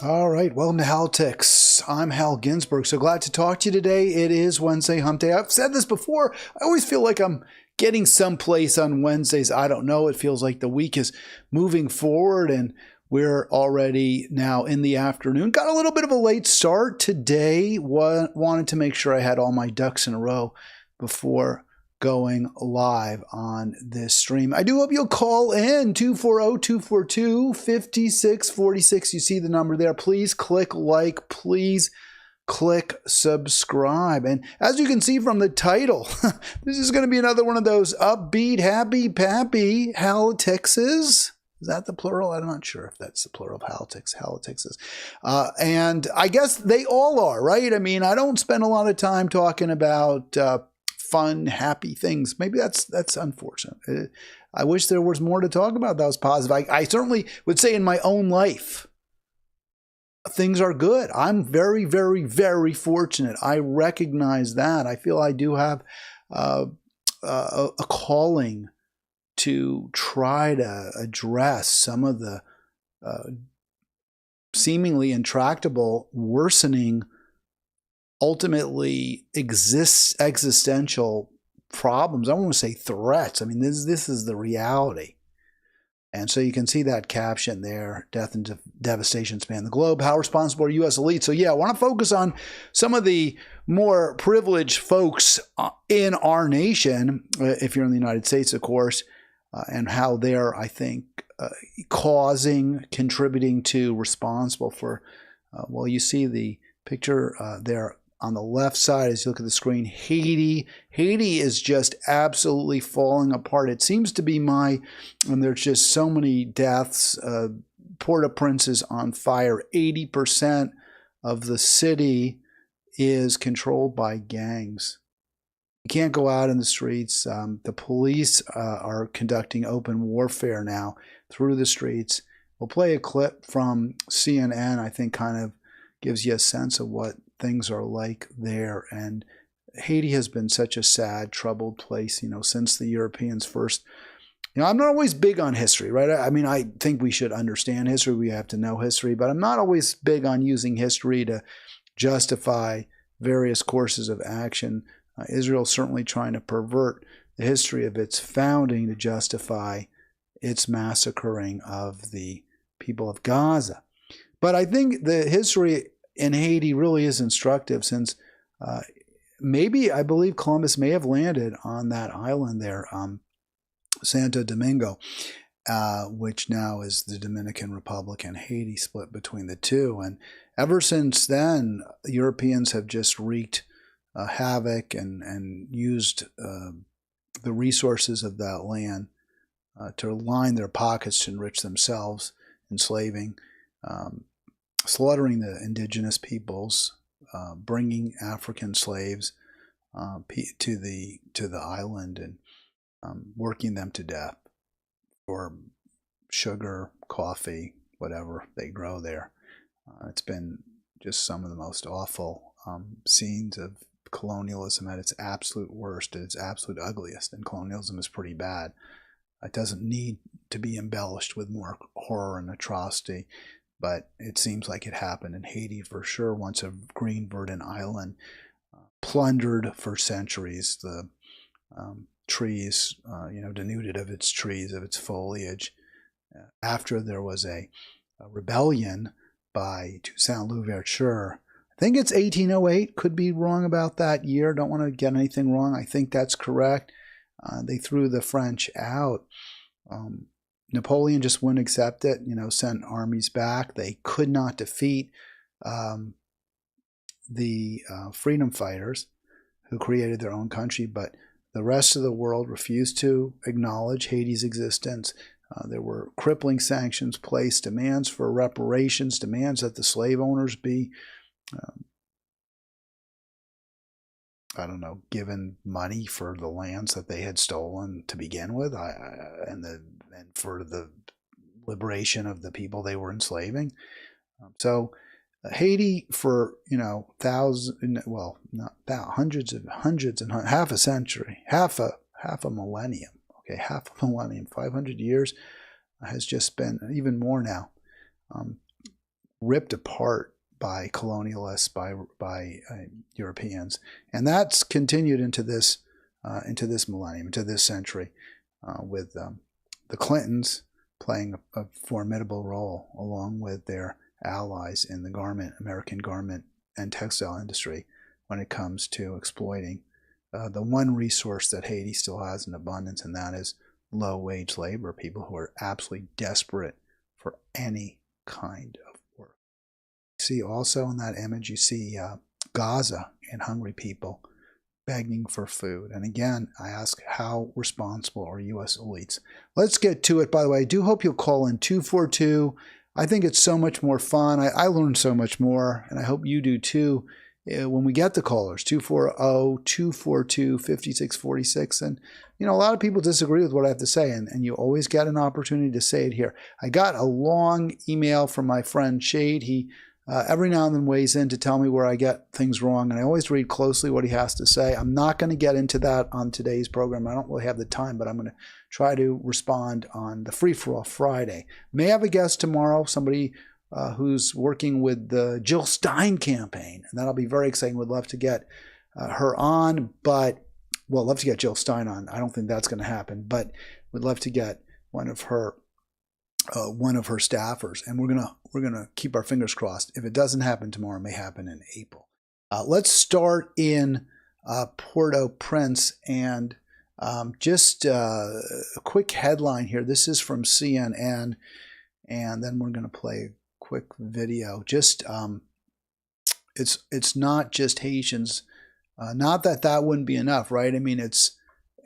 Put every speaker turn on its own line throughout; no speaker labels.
All right, welcome to Halitics. I'm Hal Ginsberg. So glad to talk to you today. It is Wednesday Hump Day. I've said this before. I always feel like I'm getting someplace on Wednesdays. I don't know. It feels like the week is moving forward and we're already now in the afternoon. Got a little bit of a late start today. Wanted to make sure I had all my ducks in a row before going live on this stream. I do hope you'll call in 240-242-5646. You see the number there. Please click like, please click subscribe. And as you can see from the title, this is going to be another one of those upbeat, happy, pappy Haliticses. Is that the plural? I'm not sure if that's the plural of Haliticses. And I guess they all are, right? I mean, I don't spend a lot of time talking about fun, happy things. Maybe that's unfortunate. I wish there was more to talk about that was positive. I certainly would say in my own life, things are good. I'm very, very, very fortunate. I recognize that. I feel I do have a calling to try to address some of the seemingly intractable, worsening, ultimately existential problems. I don't want to say threats. I mean, this is the reality. And so you can see that caption there, death and devastation span the globe. How responsible are U.S. elites? So yeah, I want to focus on some of the more privileged folks in our nation, if you're in the United States, of course, and how they're, I think, contributing to, responsible for, well, you see the picture there on the left side as you look at the screen, Haiti. Haiti is just absolutely falling apart. It seems to be and there's just so many deaths. Port-au-Prince is on fire. 80% of the city is controlled by gangs. You can't go out in the streets. The police are conducting open warfare now through the streets. We'll play a clip from CNN, I think kind of gives you a sense of what things are like there. And Haiti has been such a sad, troubled place, since the Europeans first. I'm not always big on history, right? I mean, I think we should understand history. We have to know history, but I'm not always big on using history to justify various courses of action. Israel's certainly trying to pervert the history of its founding to justify its massacring of the people of Gaza. But I think the history in Haiti really is instructive, since I believe Columbus may have landed on that island there, Santo Domingo, which now is the Dominican Republic, and Haiti split between the two. And ever since then, Europeans have just wreaked havoc and used the resources of that land to line their pockets to enrich themselves, enslaving, slaughtering the indigenous peoples, bringing African slaves to the island and working them to death for sugar, coffee, whatever they grow there. It's been just some of the most awful scenes of colonialism at its absolute worst, at its absolute ugliest. And colonialism is pretty bad. It doesn't need to be embellished with more horror and atrocity. But it seems like it happened in Haiti for sure. Once a green verdant island, plundered for centuries, the trees, denuded of its trees, of its foliage. After there was a rebellion by Toussaint Louverture, I think it's 1808, could be wrong about that year, don't want to get anything wrong, I think that's correct. They threw the French out. Napoleon just wouldn't accept it, sent armies back. They could not defeat the freedom fighters who created their own country, but the rest of the world refused to acknowledge Haiti's existence. There were crippling sanctions placed, demands for reparations, demands that the slave owners be, given money for the lands that they had stolen to begin with, and for the liberation of the people they were enslaving. So Haiti for hundreds and half a century, half a millennium, half a millennium, 500 years has just been, even more now, ripped apart by colonialists, by Europeans, and that's continued into this millennium, into this century, with the Clintons playing a formidable role along with their allies in the American garment and textile industry when it comes to exploiting the one resource that Haiti still has in abundance, and that is low-wage labor, people who are absolutely desperate for any kind of work. You see also in that image, you see Gaza and hungry people begging for food. And again, I ask, how responsible are U.S. elites? Let's get to it. By the way, I do hope you'll call in 242. I think it's so much more fun. I learned so much more, and I hope you do too. When we get the callers, 240-242-5646. And, a lot of people disagree with what I have to say, and you always get an opportunity to say it here. I got a long email from my friend Shade. He every now and then weighs in to tell me where I get things wrong, and I always read closely what he has to say. I'm not going to get into that on today's program. I don't really have the time, but I'm going to try to respond on the Free For All Friday. May have a guest tomorrow, somebody who's working with the Jill Stein campaign, and that'll be very exciting. Would love to get her on, love to get Jill Stein on. I don't think that's going to happen, but would love to get one of her staffers, and we're gonna keep our fingers crossed. If it doesn't happen tomorrow, it may happen in April. Let's start in Port-au-Prince, and just a quick headline here. This is from CNN, and then we're going to play a quick video. Just it's not just Haitians. Not that wouldn't be enough, right? I mean, it's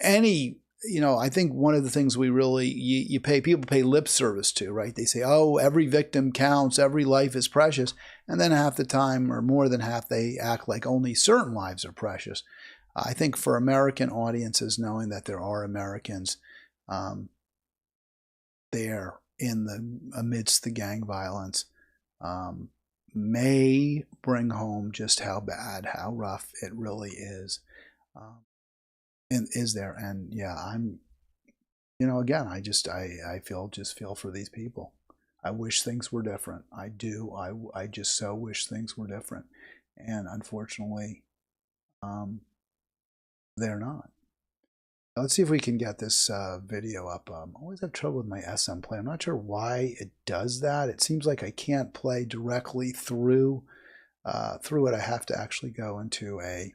any. I think one of the things we really, people pay lip service to, right? They say, oh, every victim counts, every life is precious. And then half the time, or more than half, they act like only certain lives are precious. I think for American audiences, knowing that there are Americans there amidst the gang violence may bring home just how bad, how rough it really is. Is there. And yeah, I'm, again, I feel for these people. I wish things were different. I do. I just so wish things were different. And unfortunately, they're not. Let's see if we can get this video up. I always have trouble with my SM play. I'm not sure why it does that. It seems like I can't play directly through it. I have to actually go into a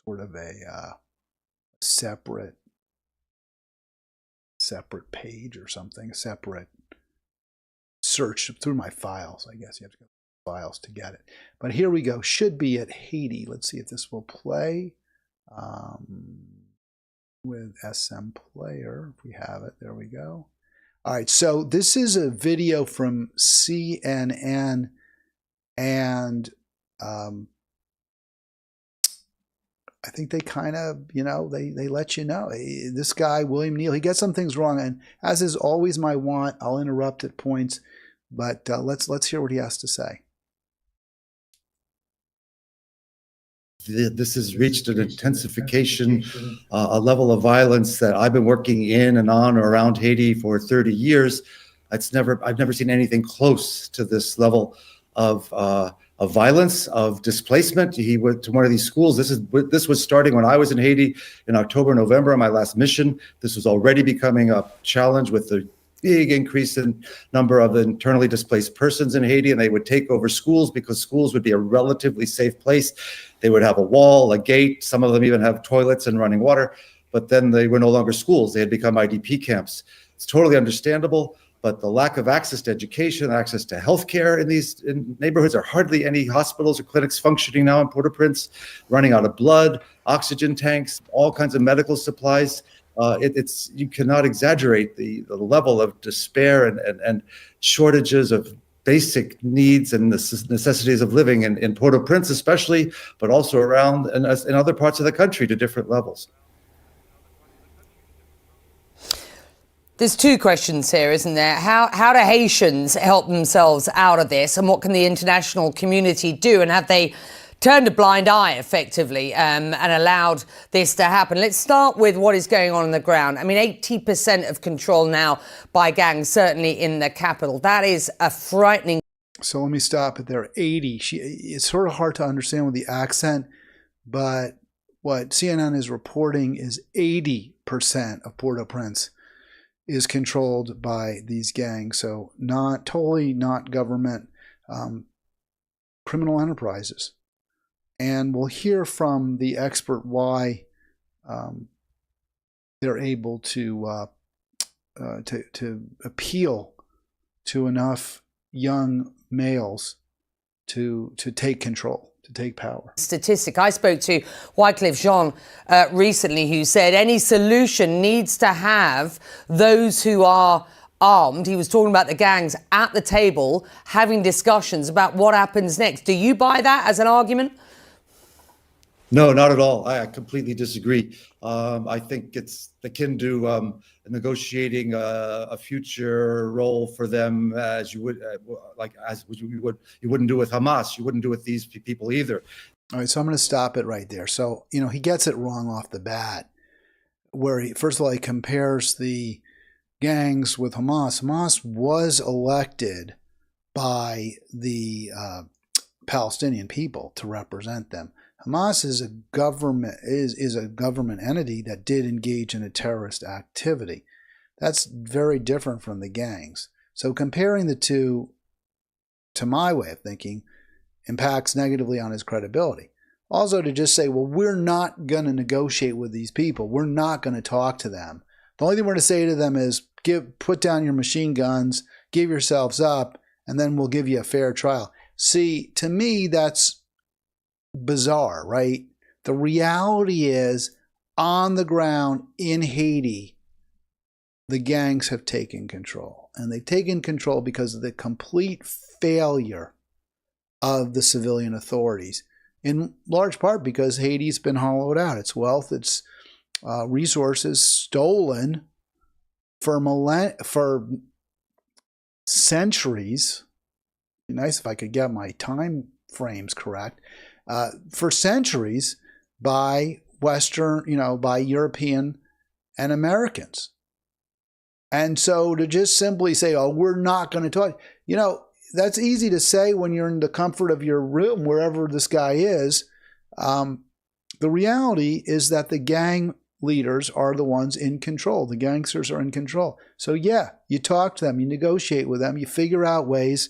sort of a separate page or something, a separate search through my files. I guess you have to go to files to get it. But here we go. Should be at Haiti. Let's see if this will play with SM Player. If we have it, there we go. All right, so this is a video from CNN, and I think they kind of, they let you know. This guy, William Neal, he gets some things wrong, and as is always my want, I'll interrupt at points, but let's hear what he has to say.
This has reached an intensification, a level of violence that I've been working in and on or around Haiti for 30 years. I've never seen anything close to this level of violence, of displacement. He went to one of these schools. This was starting when I was in Haiti in October, November on my last mission. This was already becoming a challenge with the big increase in number of internally displaced persons in Haiti, and they would take over schools because schools would be a relatively safe place. They would have a wall, a gate. Some of them even have toilets and running water, but then they were no longer schools. They had become IDP camps. It's totally understandable. But the lack of access to education, access to healthcare in these neighborhoods, there are hardly any hospitals or clinics functioning now in Port-au-Prince, running out of blood, oxygen tanks, all kinds of medical supplies. You cannot exaggerate the level of despair and shortages of basic needs and necessities of living in Port-au-Prince especially, but also around and in other parts of the country to different levels.
There's two questions here, isn't there? How do Haitians help themselves out of this, and what can the international community do? And have they turned a blind eye effectively and allowed this to happen. Let's start with what is going on the ground. I mean, 80% of control now by gangs, certainly in the capital. That is a frightening.
So let me stop it there. 80. It's sort of hard to understand with the accent, but what CNN is reporting is 80% of Port-au-Prince is controlled by these gangs. So not government, criminal enterprises. And we'll hear from the expert why they're able to appeal to enough young males to take control, to take power.
Statistic. I spoke to Wycliffe Jean recently, who said any solution needs to have those who are armed. He was talking about the gangs at the table having discussions about what happens next. Do you buy that as an argument?
No, not at all. I completely disagree. I think it's akin to negotiating a future role for them, as you would, you wouldn't do with Hamas. You wouldn't do with these people either.
All right, so I'm going to stop it right there. So, he gets it wrong off the bat, where first of all, he compares the gangs with Hamas. Hamas was elected by the Palestinian people to represent them. Hamas is a government entity that did engage in a terrorist activity. That's very different from the gangs. So comparing the two, to my way of thinking, impacts negatively on his credibility. Also, to just say, well, we're not going to negotiate with these people. We're not going to talk to them. The only thing we're going to say to them is put down your machine guns, give yourselves up, and then we'll give you a fair trial. See, to me, that's bizarre, right? The reality is, on the ground in Haiti, the gangs have taken control. And they've taken control because of the complete failure of the civilian authorities, in large part because Haiti's been hollowed out. Its wealth, its resources stolen for centuries. It'd be nice if I could get my time frames correct. For centuries by Western, by European and Americans. And so to just simply say, oh, we're not going to talk, that's easy to say when you're in the comfort of your room, wherever this guy is. The reality is that the gang leaders are the ones in control. The gangsters are in control. So yeah, you talk to them, you negotiate with them, you figure out ways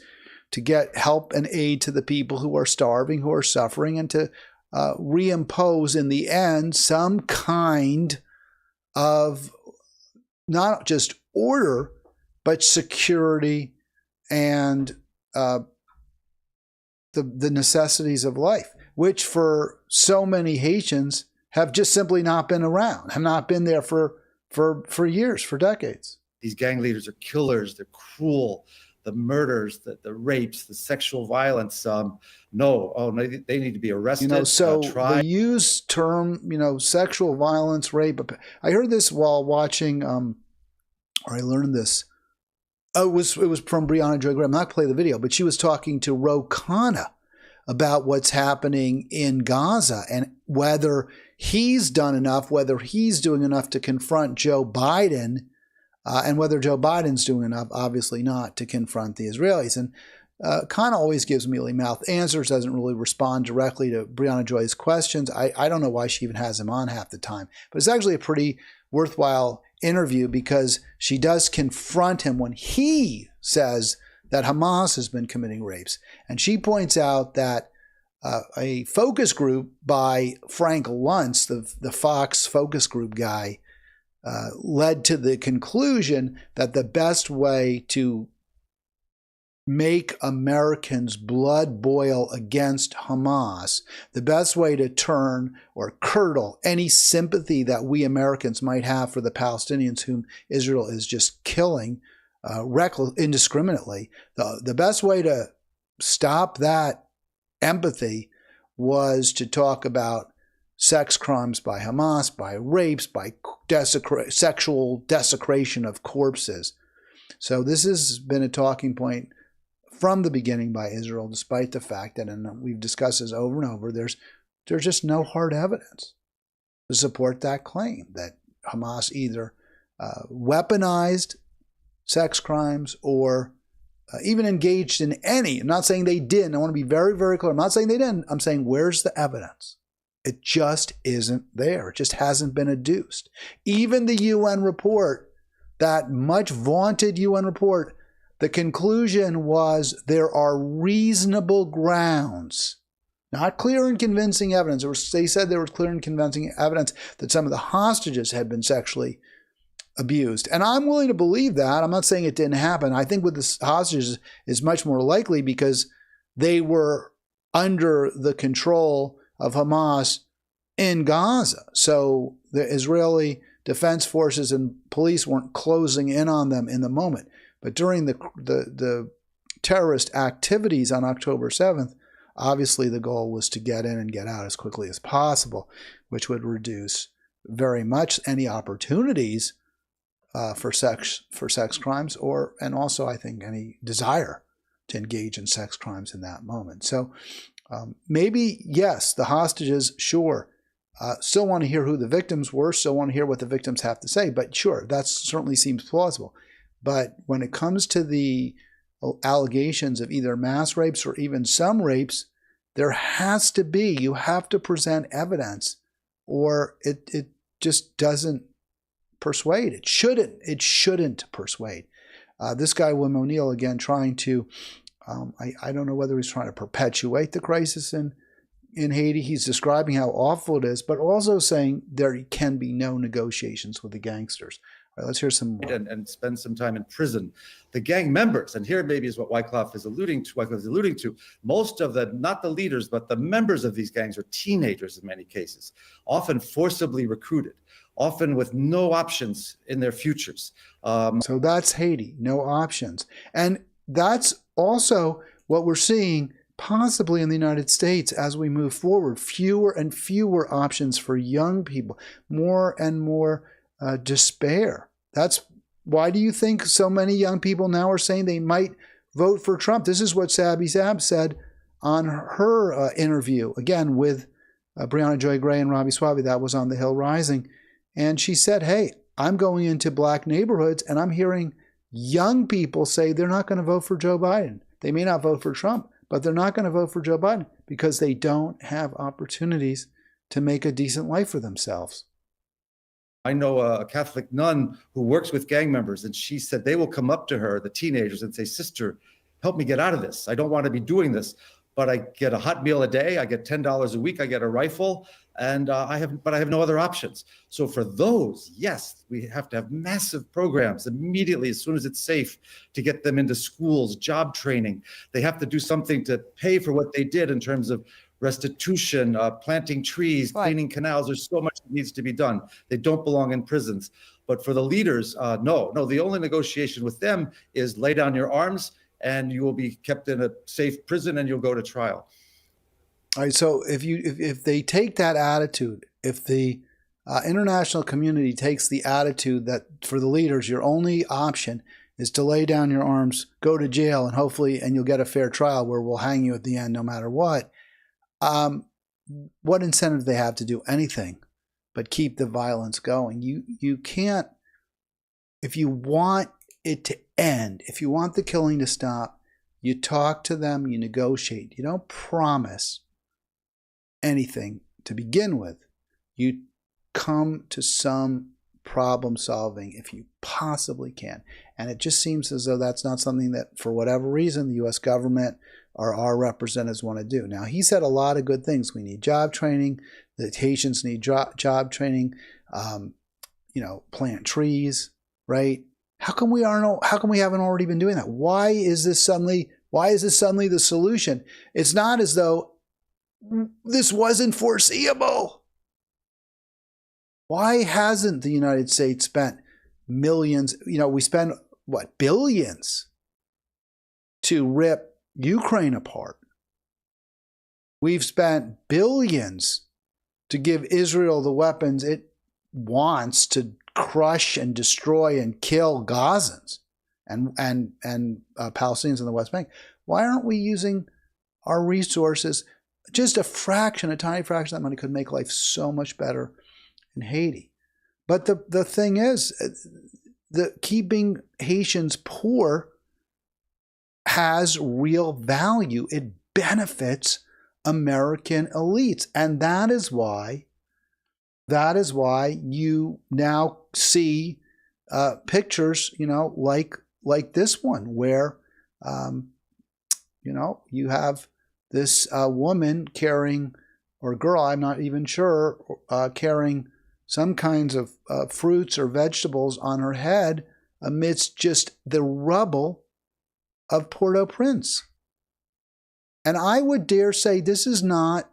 to get help and aid to the people who are starving, who are suffering, and to reimpose in the end some kind of not just order, but security and the necessities of life, which for so many Haitians have just simply not been around, have not been there for years, for decades.
These gang leaders are killers. They're cruel. The murders, the rapes, the sexual violence. They need to be arrested.
The used term, sexual violence, rape. I heard this while watching, or I learned this. Oh, it was from Breonna Joy Graham. I'm not going to play the video, but she was talking to Ro Khanna about what's happening in Gaza and whether he's done enough, whether he's doing enough to confront Joe Biden. And whether Joe Biden's doing enough, obviously not, to confront the Israelis. And Khan always gives mealy-mouthed answers, doesn't really respond directly to Breonna Joy's questions. I don't know why she even has him on half the time. But it's actually a pretty worthwhile interview because she does confront him when he says that Hamas has been committing rapes. And she points out that a focus group by Frank Luntz, the Fox focus group guy, led to the conclusion that the best way to make Americans' blood boil against Hamas, the best way to turn or curdle any sympathy that we Americans might have for the Palestinians whom Israel is just killing indiscriminately, the best way to stop that empathy was to talk about sex crimes by Hamas, by rapes, by sexual desecration of corpses. So this has been a talking point from the beginning by Israel, despite the fact that, and we've discussed this over and over, there's just no hard evidence to support that claim that Hamas either weaponized sex crimes or even engaged in any. I'm not saying they didn't. I want to be very, very clear. I'm not saying they didn't. I'm saying, where's the evidence? It just isn't there. It just hasn't been adduced. Even the UN report, that much vaunted UN report, the conclusion was there are reasonable grounds, not clear and convincing evidence. They said there was clear and convincing evidence that some of the hostages had been sexually abused. And I'm willing to believe that. I'm not saying it didn't happen. I think with the hostages is much more likely because they were under the control of Hamas in Gaza. So the Israeli Defense Forces and police weren't closing in on them in the moment. But during the terrorist activities on October 7th, obviously the goal was to get in and get out as quickly as possible, which would reduce very much any opportunities for sex crimes, and also I think any desire to engage in sex crimes in that moment. So maybe, yes, the hostages, sure, still want to hear who the victims were, still want to hear what the victims have to say, but sure, that certainly seems plausible. But when it comes to the allegations of either mass rapes or even some rapes, there has to be, you have to present evidence, or it just doesn't persuade. It shouldn't persuade. This guy, Wim O'Neill, again, trying to, I don't know whether he's trying to perpetuate the crisis in Haiti. He's describing how awful it is, but also saying there can be no negotiations with the gangsters. All right, let's hear some more.
And spend some time in prison. The gang members, and here maybe is what Wycliffe is alluding to, most of the, not the leaders, but the members of these gangs are teenagers in many cases, often forcibly recruited, often with no options in their futures.
So that's Haiti, no options. And that's also what we're seeing possibly in the United States as we move forward. Fewer and fewer options for young people, more and more despair. That's why do you think so many young people now are saying they might vote for Trump? This is what Sabi Sab said on her interview, again, with Brianna Joy Gray and Robbie Swaby. That was on The Hill Rising. And she said, hey, I'm going into black neighborhoods and I'm hearing young people say they're not going to vote for Joe Biden. They may not vote for Trump, but they're not going to vote for Joe Biden because they don't have opportunities to make a decent life for themselves.
I know a Catholic nun who works with gang members, and she said they will come up to her, the teenagers, and say, sister, help me get out of this. I don't want to be doing this, but I get a hot meal a day. I get $10 a week. I get a rifle, and I have no other options. So for those, yes, we have to have massive programs immediately as soon as it's safe to get them into schools, job training. They have to do something to pay for what they did in terms of restitution, planting trees, cleaning canals. There's so much that needs to be done. They don't belong in prisons. But for the leaders, no. The only negotiation with them is lay down your arms and you will be kept in a safe prison and you'll go to trial.
All right. So if they take that attitude, if the international community takes the attitude that for the leaders, your only option is to lay down your arms, go to jail, and hopefully, and you'll get a fair trial where we'll hang you at the end no matter what. What incentive do they have to do anything but keep the violence going? You can't, if you want it to end, if you want the killing to stop, you talk to them, you negotiate. You don't promise anything to begin with. You come to some problem solving if you possibly can. And it just seems as though that's not something that, for whatever reason, the U.S. government or our representatives want to do. Now, he said a lot of good things. We need job training. The Haitians need job training. Plant trees, right? How come we haven't already been doing that? Why is this suddenly the solution? It's not as though this wasn't foreseeable. Why hasn't the United States spent millions? We spend billions to rip Ukraine apart. We've spent billions to give Israel the weapons it wants to crush and destroy and kill Gazans and Palestinians in the West Bank. Why aren't we using our resources? Just a fraction, a tiny fraction of that money could make life so much better in Haiti. But the thing is, the keeping Haitians poor has real value. It benefits American elites. And that is why you now see pictures, like this one, where, you have this woman carrying, or girl, I'm not even sure, carrying some kinds of fruits or vegetables on her head amidst just the rubble of Port-au-Prince. And I would dare say this is not,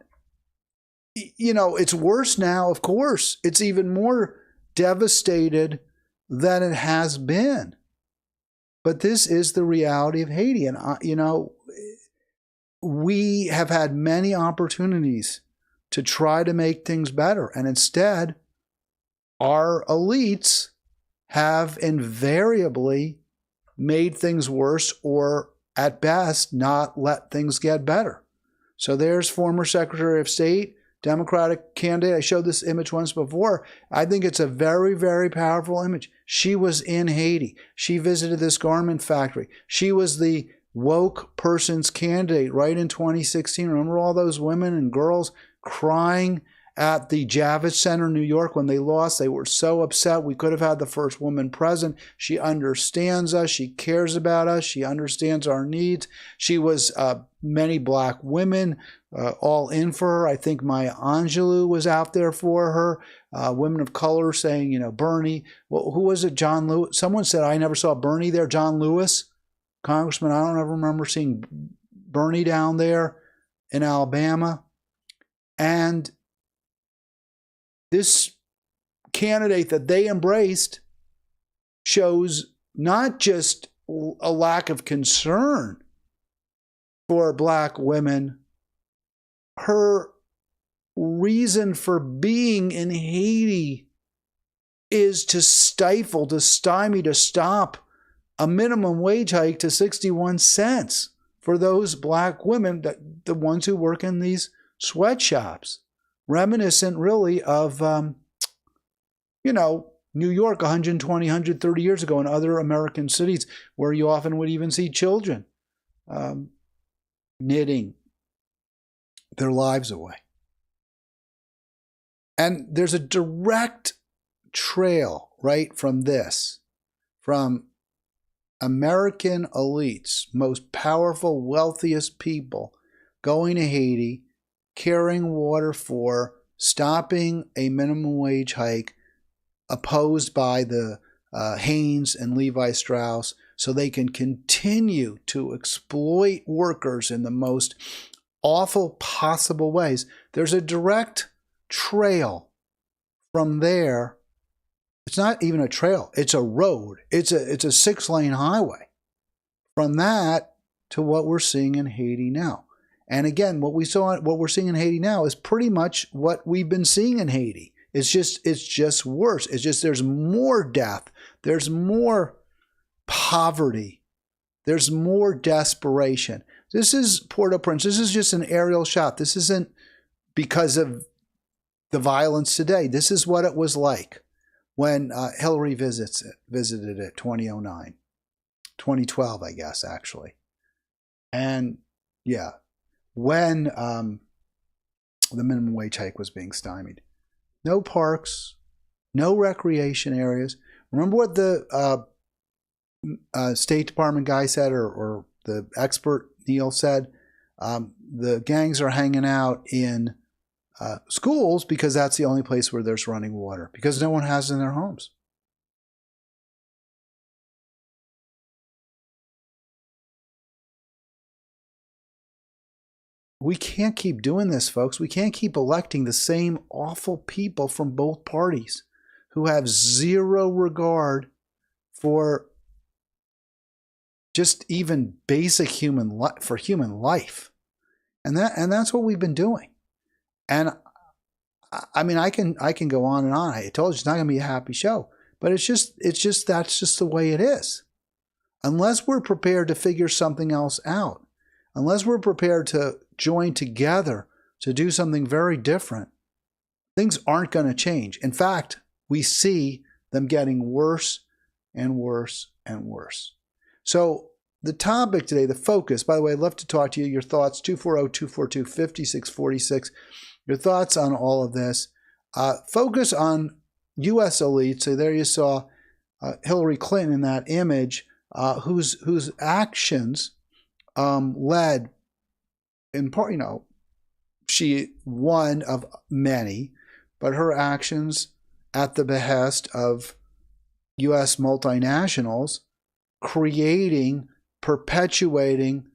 it's worse now, of course. It's even more devastated than it has been. But this is the reality of Haiti. And, we have had many opportunities to try to make things better. And instead, our elites have invariably made things worse, or at best, not let things get better. So there's former Secretary of State, Democratic candidate. I showed this image once before. I think it's a very, very powerful image. She was in Haiti. She visited this garment factory. She was the woke person's candidate right in 2016. Remember all those women and girls crying at the Javits Center in New York when they lost? They were so upset. We could have had the first woman president. She understands us. She cares about us. She understands our needs. She was many black women all in for her. I think Maya Angelou was out there for her. Women of color saying, Bernie. Well, who was it? John Lewis. Someone said, I never saw Bernie there. John Lewis, Congressman. I don't ever remember seeing Bernie down there in Alabama. And this candidate that they embraced shows not just a lack of concern for black women. Her reason for being in Haiti is to stifle, to stymie, to stop a minimum wage hike to 61 cents for those black women, the ones who work in these sweatshops. Reminiscent, really, of, New York 120, 130 years ago, and other American cities where you often would even see children knitting their lives away. And there's a direct trail right from this, from American elites, most powerful, wealthiest people going to Haiti, carrying water for, stopping a minimum wage hike opposed by the Haynes and Levi Strauss, so they can continue to exploit workers in the most awful possible ways. There's a direct trail from there. It's not even a trail, it's a road. It's a 6-lane highway. From that to what we're seeing in Haiti now. And again, what we're seeing in Haiti now is pretty much what we've been seeing in Haiti. It's just worse. It's just there's more death. There's more poverty. There's more desperation. This is Port-au-Prince. This is just an aerial shot. This isn't because of the violence today. This is what it was like when Hillary visited it, 2012, I guess, actually. And yeah, when the minimum wage hike was being stymied. No parks, no recreation areas. Remember what the State Department guy said, or the expert Neil said? The gangs are hanging out in schools because that's the only place where there's running water, because no one has it in their homes. We can't keep doing this, folks. We can't keep electing the same awful people from both parties who have zero regard for just even basic human life. And that's what we've been doing. And I mean, I can go on and on. I told you it's not going to be a happy show, but it's just that's just the way it is. Unless we're prepared to figure something else out. unless we're prepared to join together to do something very different, things aren't going to change. In fact, we see them getting worse and worse and worse. So the topic today, the focus, by the way, I'd love to talk to you, your thoughts, 240-242-5646, your thoughts on all of this. Focus on U.S. elites. So there you saw Hillary Clinton in that image, whose actions led, in part, she one of many, but her actions at the behest of U.S. multinationals, perpetuating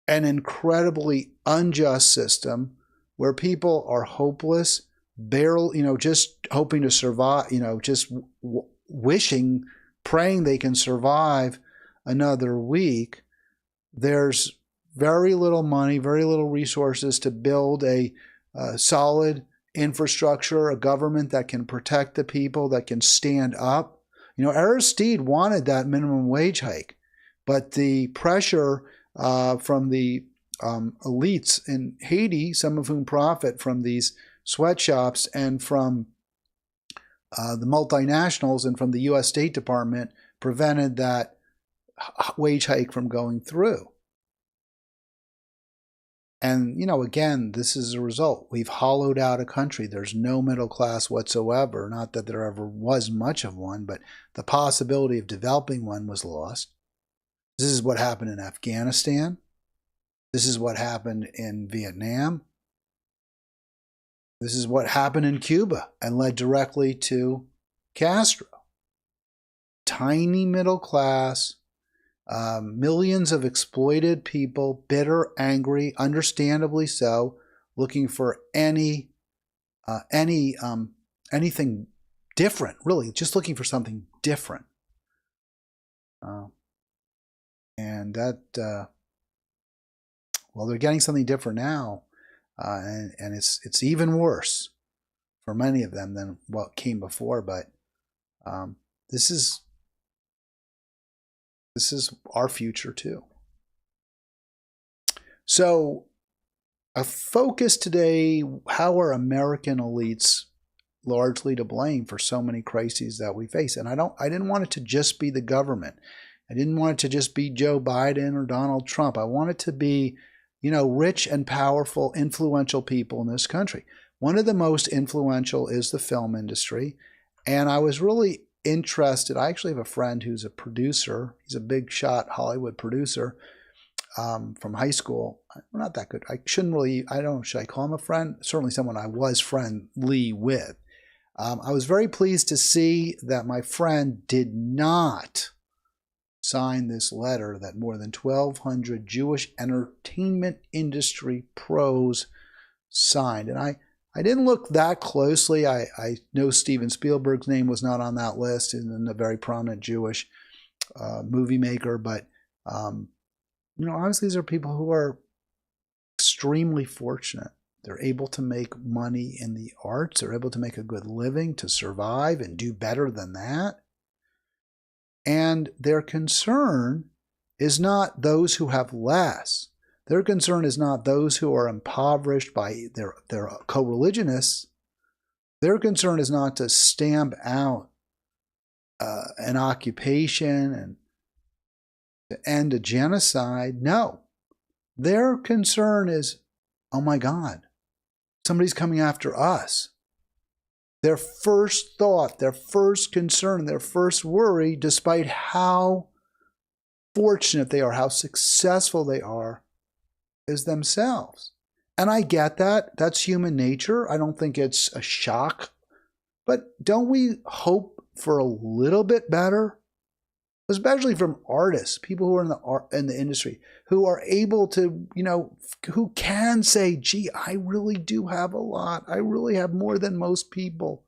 an incredibly unjust system where people are hopeless, barely, just hoping to survive, just wishing, praying they can survive another week. There's very little money, very little resources to build a solid infrastructure, a government that can protect the people, that can stand up. Aristide wanted that minimum wage hike, but the pressure from the elites in Haiti, some of whom profit from these sweatshops, and from the multinationals and from the U.S. State Department, prevented that wage hike from going through. And, again, this is a result. We've hollowed out a country. There's no middle class whatsoever. Not that there ever was much of one, but the possibility of developing one was lost. This is what happened in Afghanistan. This is what happened in Vietnam. This is what happened in Cuba and led directly to Castro. Tiny middle class, millions of exploited people, bitter, angry, understandably so, looking for anything different, really, just looking for something different. And that, they're getting something different now, and it's even worse for many of them than what came before. But this is our future too. So, a focus today: how are American elites largely to blame for so many crises that we face? And I didn't want it to just be the government. I didn't want it to just be Joe Biden or Donald Trump. I want it to be, rich and powerful, influential people in this country. One of the most influential is the film industry. And I was really interested. I actually have a friend who's a producer. He's a big shot Hollywood producer from high school. We're not that good. Should I call him a friend? Certainly someone I was friendly with. I was very pleased to see that my friend did not sign this letter that more than 1,200 Jewish entertainment industry pros signed. And I didn't look that closely. I know Steven Spielberg's name was not on that list, and a very prominent Jewish movie maker. But, obviously these are people who are extremely fortunate. They're able to make money in the arts. They're able to make a good living, to survive and do better than that. And their concern is not those who have less. Their concern is not those who are impoverished by their co-religionists. Their concern is not to stamp out an occupation and to end a genocide. No. Their concern is, oh my God, somebody's coming after us. Their first thought, their first concern, their first worry, despite how fortunate they are, how successful they are, is themselves. And I get that. That's human nature. I don't think it's a shock. But don't we hope for a little bit better? Especially from artists, people who are in the industry, who are able to, who can say, gee, I really do have a lot. I really have more than most people.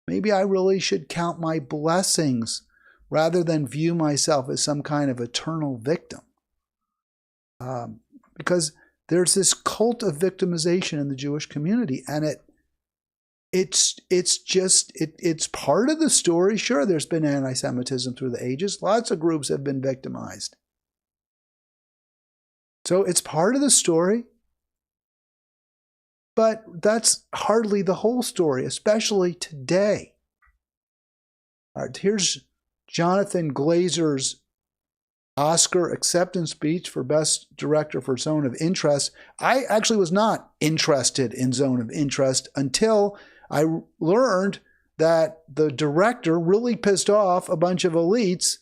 Maybe I really should count my blessings rather than view myself as some kind of eternal victim. Because there's this cult of victimization in the Jewish community, and it's part of the story. Sure, there's been anti-Semitism through the ages. Lots of groups have been victimized. So it's part of the story, but that's hardly the whole story, especially today. All right, here's Jonathan Glazer's Oscar acceptance speech for Best Director for Zone of Interest. I actually was not interested in Zone of Interest until I learned that the director really pissed off a bunch of elites.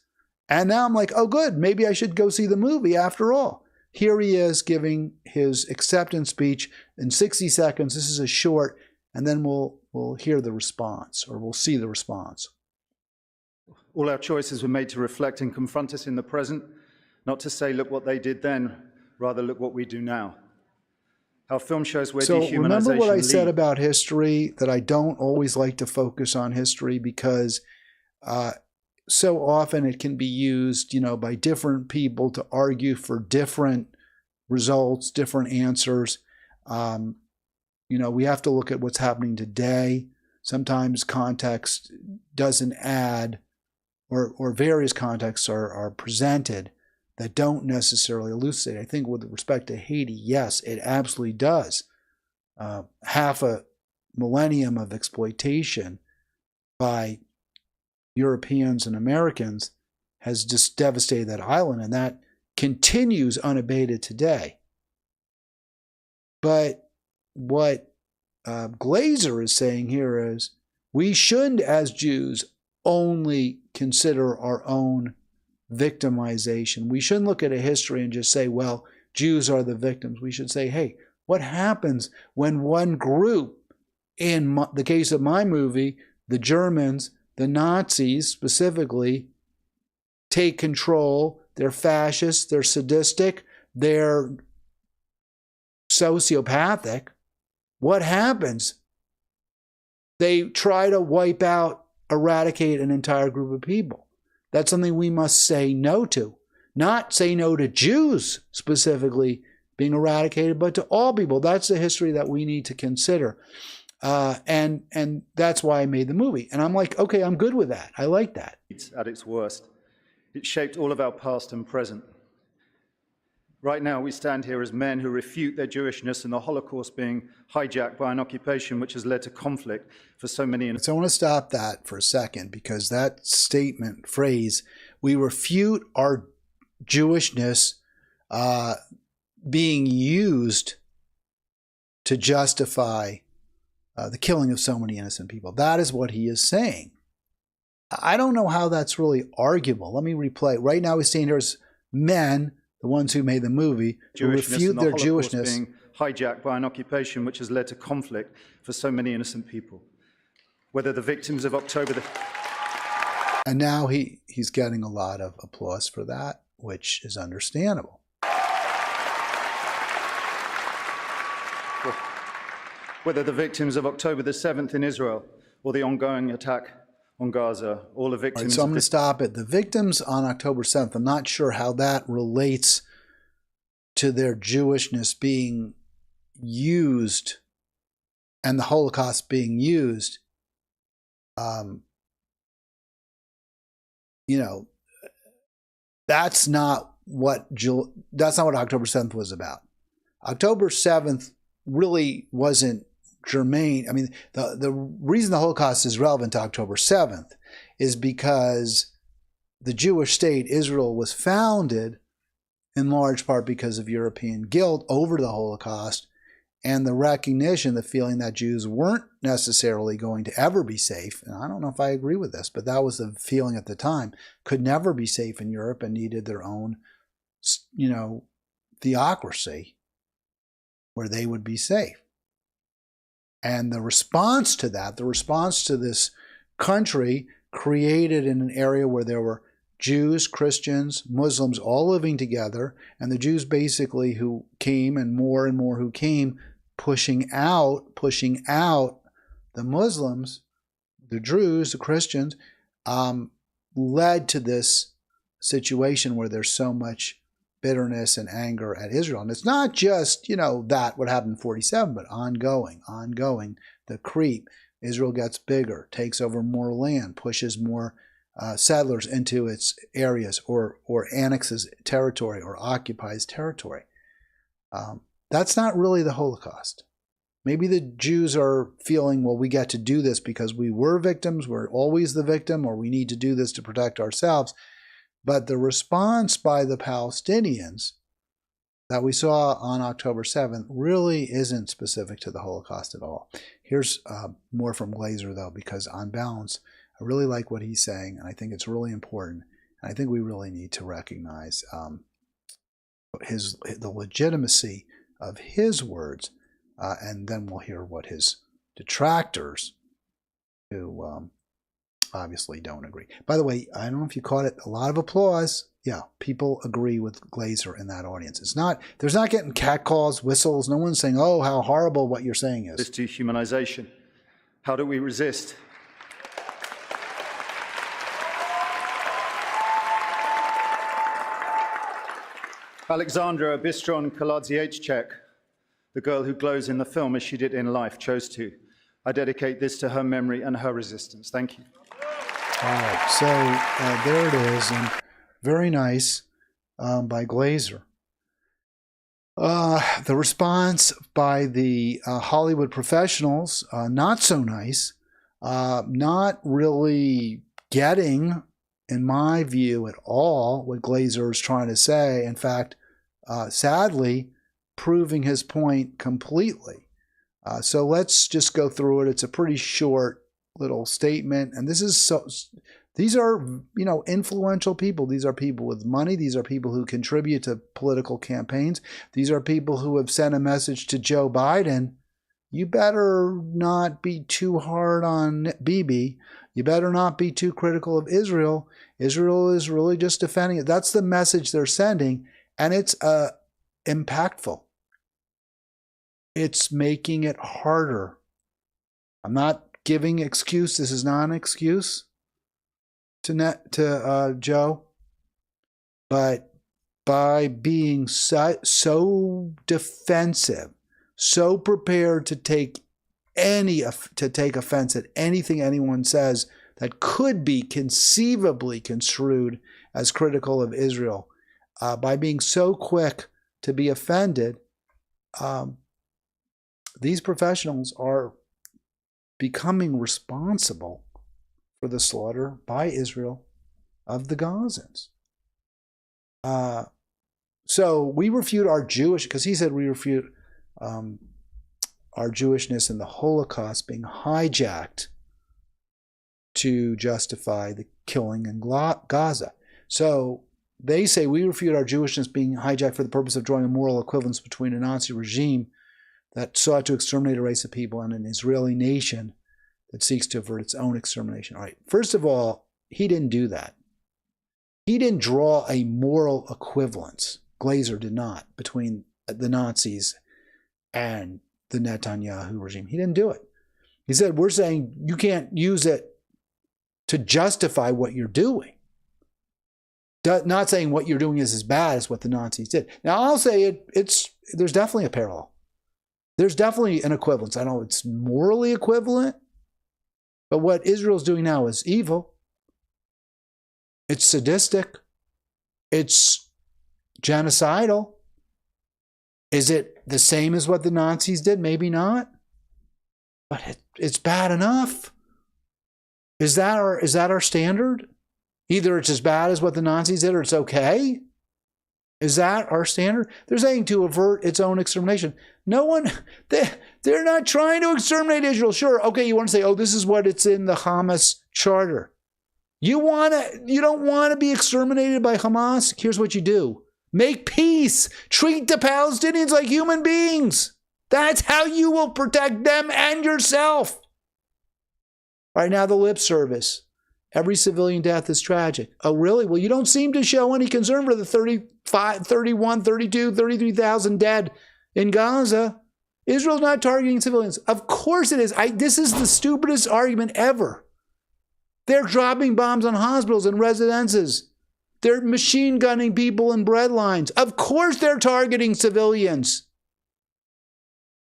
And now I'm like, oh, good, maybe I should go see the movie after all. Here he is giving his acceptance speech in 60 seconds. This is a short, and then we'll hear the response, or we'll see the response.
All our choices were made to reflect and confront us in the present, not to say, look what they did then, rather look what we do now. Our film shows where dehumanization leads.
Remember what I said about history, that I don't always like to focus on history because so often it can be used, by different people to argue for different results, different answers. We have to look at what's happening today. Sometimes context doesn't add, or various contexts are presented that don't necessarily elucidate. I think with respect to Haiti, yes, it absolutely does. Half a millennium of exploitation by Europeans and Americans has just devastated that island, and that continues unabated today. But what Glazer is saying here is we shouldn't, as Jews, only consider our own victimization. We shouldn't look at a history and just say, well, Jews are the victims. We should say, hey, what happens when one group, in the case of my movie, the Germans, the Nazis specifically, take control? They're fascist, they're sadistic, they're sociopathic. What happens? They try to wipe out, eradicate an entire group of people. That's something we must say no to. Not say no to Jews specifically being eradicated, but to all people. That's the history that we need to consider. And that's why I made the movie. And I'm like, okay, I'm good with that. I like that.
At its worst. It shaped all of our past and present. Right now, we stand here as men who refute their Jewishness and the Holocaust being hijacked by an occupation which has led to conflict for so many.
So I want to stop that for a second, because that statement, phrase, we refute our Jewishness being used to justify the killing of so many innocent people. That is what he is saying. I don't know how that's really arguable. Let me replay. Right now, we're seeing here as men, the ones who made the movie, who refute their Jewishness
being hijacked by an occupation which has led to conflict for so many innocent people. Whether the victims of October...
And now he's getting a lot of applause for that, which is understandable.
Whether the victims of October the 7th in Israel or the ongoing attack on Gaza, all the victims...
All right, so I'm going to stop it. The victims on October 7th, I'm not sure how that relates to their Jewishness being used and the Holocaust being used. That's not what October 7th was about. October 7th really wasn't germane. I mean, the reason the Holocaust is relevant to October 7th is because the Jewish state, Israel, was founded in large part because of European guilt over the Holocaust and the recognition, the feeling that Jews weren't necessarily going to ever be safe. And I don't know if I agree with this, but that was the feeling at the time, could never be safe in Europe and needed their own, theocracy where they would be safe. And the response to that, the response to this country created in an area where there were Jews, Christians, Muslims all living together, and the Jews basically who came and more who came, pushing out the Muslims, the Druze, the Christians, led to this situation where there's so much bitterness and anger at Israel. And it's not just, that what happened in 47, but ongoing, the creep. Israel gets bigger, takes over more land, pushes more settlers into its areas, or annexes territory or occupies territory. That's not really the Holocaust. Maybe the Jews are feeling, well, we get to do this because we were victims, we're always the victim, or we need to do this to protect ourselves. But the response by the Palestinians that we saw on October 7th really isn't specific to the Holocaust at all. Here's more from Glazer, though, because on balance, I really like what he's saying, and I think it's really important. And I think we really need to recognize the legitimacy of his words, and then we'll hear what his detractors, who obviously don't agree. By the way, I don't know if you caught it, a lot of applause. Yeah, people agree with Glazer in that audience. There's not getting catcalls, whistles. No one's saying, oh, how horrible what you're saying is.
This dehumanization. How do we resist? Alexandra Bistron-Kaladziejczak, the girl who glows in the film as she did in life, chose to. I dedicate this to her memory and her resistance. Thank you.
All right, so there it is, and very nice by Glazer. The response by the Hollywood professionals, not so nice, not really getting, in my view, at all what Glazer is trying to say. In fact, sadly, proving his point completely. So let's just go through it. It's a pretty short little statement, and these are influential people. These are people with money. These are people who contribute to political campaigns. These are people who have sent a message to Joe Biden. You better not be too hard on Bibi. You better not be too critical of Israel. Israel is really just defending it. That's the message they're sending, and it's impactful. It's making it harder. I'm not giving excuse. This is not an excuse to Joe, but by being so defensive, so prepared to take offense at anything anyone says that could be conceivably construed as critical of Israel, by being so quick to be offended, these professionals are becoming responsible for the slaughter by Israel of the Gazans. So we refute our because he said we refute our Jewishness and the Holocaust being hijacked to justify the killing in Gaza. So they say we refute our Jewishness being hijacked for the purpose of drawing a moral equivalence between a Nazi regime that sought to exterminate a race of people and an Israeli nation that seeks to avert its own extermination. All right, first of all, he didn't do that. He didn't draw a moral equivalence. Glazer did not, between the Nazis and the Netanyahu regime. He didn't do it. He said, we're saying you can't use it to justify what you're doing. Not saying what you're doing is as bad as what the Nazis did. Now, I'll say there's definitely a parallel. There's definitely an equivalence. I know it's morally equivalent, but what Israel's doing now is evil. It's sadistic. It's genocidal. Is it the same as what the Nazis did? Maybe not. But it's bad enough. Is that our standard? Either it's as bad as what the Nazis did or it's okay. Is that our standard? They're saying to avert its own extermination. They're not trying to exterminate Israel. Sure, okay, you want to say, oh, this is what it's in the Hamas charter. You don't want to be exterminated by Hamas? Here's what you do. Make peace. Treat the Palestinians like human beings. That's how you will protect them and yourself. All right, now the lip service. Every civilian death is tragic. Oh, really? Well, you don't seem to show any concern for the 35, 31, 32, 33,000 dead in Gaza. Israel's not targeting civilians. Of course it is. This is the stupidest argument ever. They're dropping bombs on hospitals and residences. They're machine gunning people in bread lines. Of course they're targeting civilians.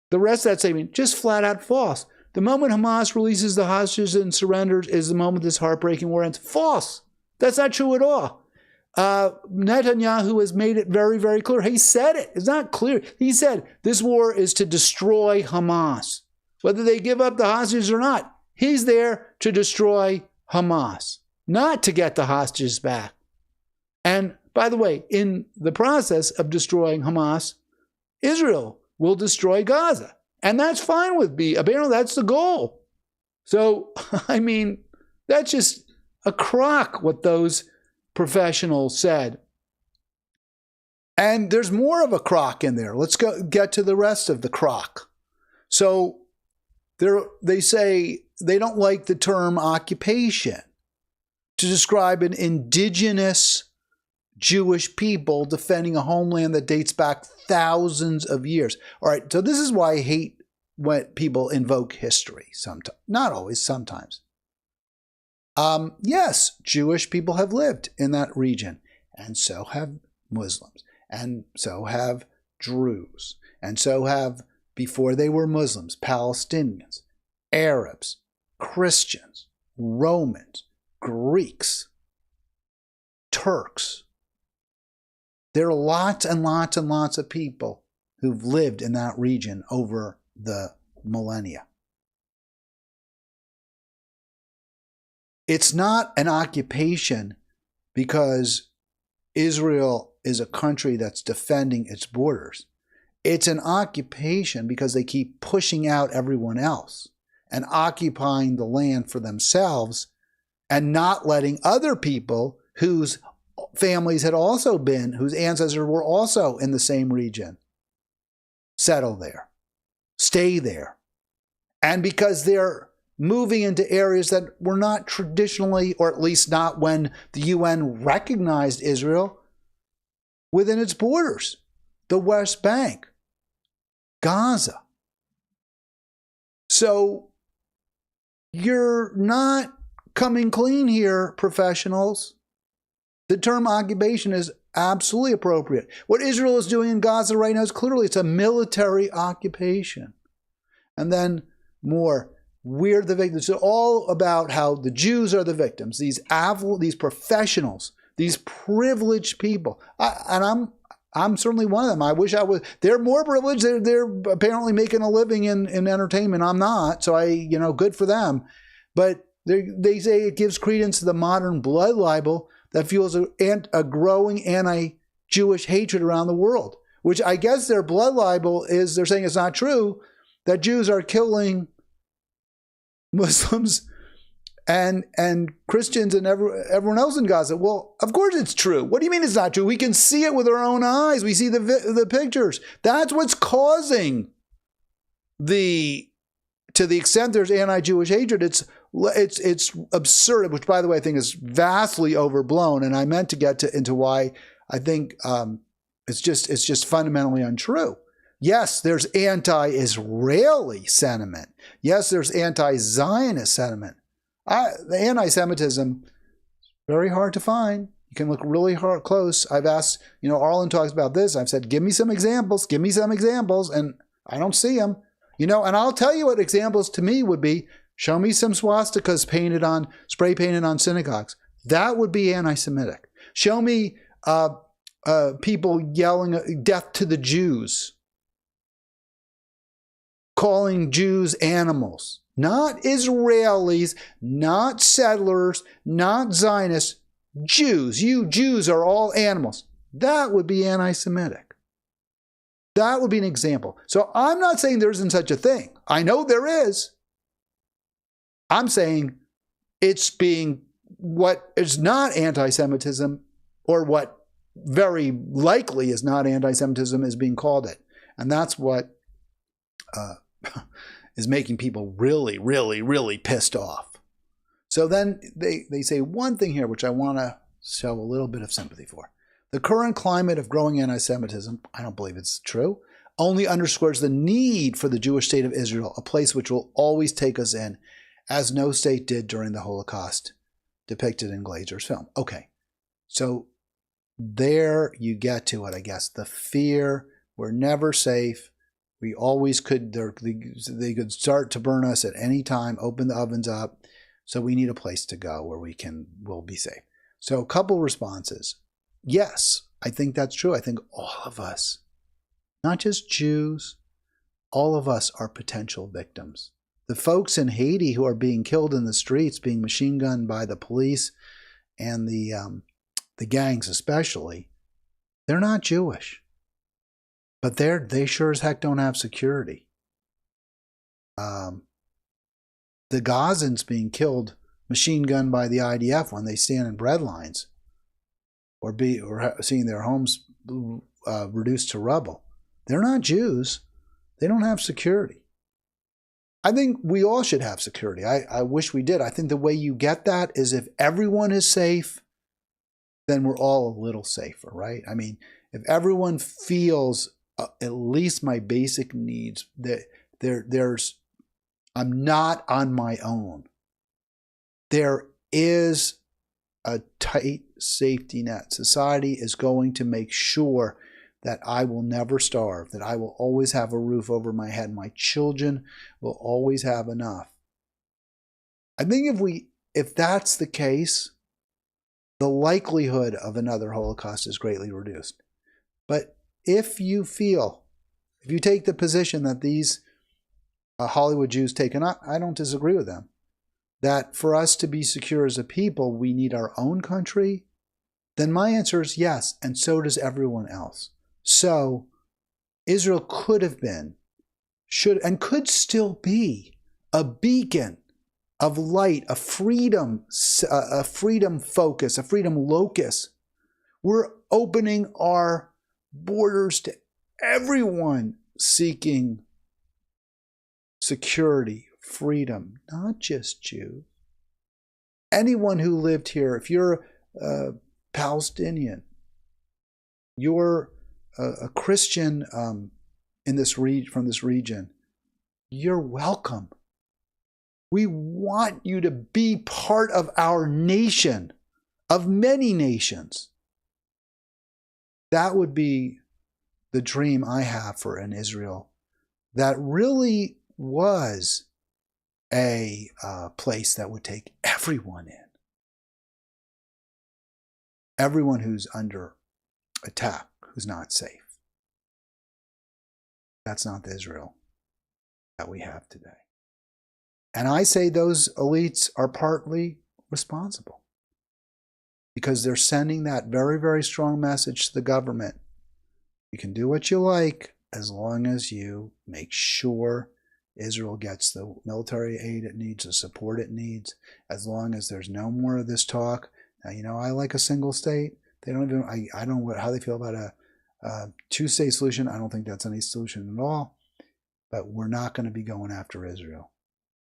The rest of that statement, just flat out false. The moment Hamas releases the hostages and surrenders is the moment this heartbreaking war ends. False. That's not true at all. Netanyahu has made it very, very clear. He said it. It's not clear. He said this war is to destroy Hamas. Whether they give up the hostages or not, he's there to destroy Hamas, not to get the hostages back. And by the way, in the process of destroying Hamas, Israel will destroy Gaza. And that's fine with me. Apparently, that's the goal. So, I mean, that's just a crock what those professionals said. And there's more of a crock in there. Let's get to the rest of the crock. So they say they don't like the term occupation to describe an indigenous Jewish people defending a homeland that dates back thousands of years. All right, so this is why I hate when people invoke history sometimes. Not always, sometimes. Yes, Jewish people have lived in that region, and so have Muslims, and so have Druze, and so have, before they were Muslims, Palestinians, Arabs, Christians, Romans, Greeks, Turks. There are lots and lots and lots of people who've lived in that region over the millennia. It's not an occupation because Israel is a country that's defending its borders. It's an occupation because they keep pushing out everyone else and occupying the land for themselves and not letting other people whose families had also been, whose ancestors were also in the same region, settle there, stay there. And because they're moving into areas that were not traditionally, or at least not when the UN recognized Israel, within its borders, the West Bank, Gaza. So you're not coming clean here, professionals. The term occupation is absolutely appropriate. What Israel is doing in Gaza right now is clearly it's a military occupation. And then more, we're the victims. It's all about how the Jews are the victims. These professionals, these privileged people. I'm certainly one of them. I wish I was. They're more privileged. They're apparently making a living in entertainment. I'm not. So good for them. But they say it gives credence to the modern blood libel that fuels a growing anti-Jewish hatred around the world, which I guess their blood libel is, they're saying it's not true, that Jews are killing Muslims and Christians and everyone else in Gaza. Well, of course it's true. What do you mean it's not true? We can see it with our own eyes. We see the pictures. That's what's causing to the extent there's anti-Jewish hatred, it's absurd, which, by the way, I think is vastly overblown. And I meant to get into why I think it's just fundamentally untrue. Yes, there's anti-Israeli sentiment. Yes, there's anti-Zionist sentiment. The anti-Semitism, very hard to find. You can look really hard, close. I've asked, Arlen talks about this. I've said, give me some examples, and I don't see them. And I'll tell you what examples to me would be. Show me some swastikas spray painted on synagogues. That would be anti-Semitic. Show me people yelling death to the Jews, calling Jews animals. Not Israelis, not settlers, not Zionists, Jews. You Jews are all animals. That would be anti-Semitic. That would be an example. So I'm not saying there isn't such a thing. I know there is. I'm saying it's being what is not anti-Semitism, or what very likely is not anti-Semitism, is being called it. And that's what is making people really, really, really pissed off. So then they say one thing here, which I want to show a little bit of sympathy for. The current climate of growing anti-Semitism, I don't believe it's true, only underscores the need for the Jewish state of Israel, a place which will always take us in, as no state did during the Holocaust, depicted in Glazer's film. Okay, so there you get to it, I guess. The fear, we're never safe. We always could, they could start to burn us at any time, open the ovens up. So we need a place to go where we'll be safe. So a couple responses. yes, I think that's true. I think all of us, not just Jews, all of us are potential victims. The folks in Haiti who are being killed in the streets, being machine gunned by the police and the gangs especially, they're not Jewish. But they sure as heck don't have security. The Gazans being killed, machine gunned by the IDF when they stand in bread lines, or seeing their homes reduced to rubble. They're not Jews. They don't have security. I think we all should have security. I wish we did. I think the way you get that is if everyone is safe, then we're all a little safer, right? I mean, if everyone feels at least my basic needs, that I'm not on my own. There is a tight safety net. Society is going to make sure that I will never starve, that I will always have a roof over my head. My children will always have enough. I think if that's the case, the likelihood of another Holocaust is greatly reduced. But if you take the position that these Hollywood Jews take, and I don't disagree with them, that for us to be secure as a people, we need our own country, then my answer is yes, and so does everyone else. So Israel could have been, should, and could still be a beacon of light, a freedom focus, a freedom locus. We're opening our borders to everyone seeking security, freedom, not just Jews. Anyone who lived here, if you're a Palestinian, you're a Christian from this region, you're welcome. We want you to be part of our nation, of many nations. That would be the dream I have for an Israel that really was a place that would take everyone in. Everyone who's under attack, who's not safe. That's not the Israel that we have today. And I say those elites are partly responsible because they're sending that very, very strong message to the government. You can do what you like as long as you make sure Israel gets the military aid it needs, the support it needs, as long as there's no more of this talk. Now, I like a single state. They don't even, I don't know how they feel about a two-state solution. I don't think that's any solution at all. But we're not going to be going after Israel.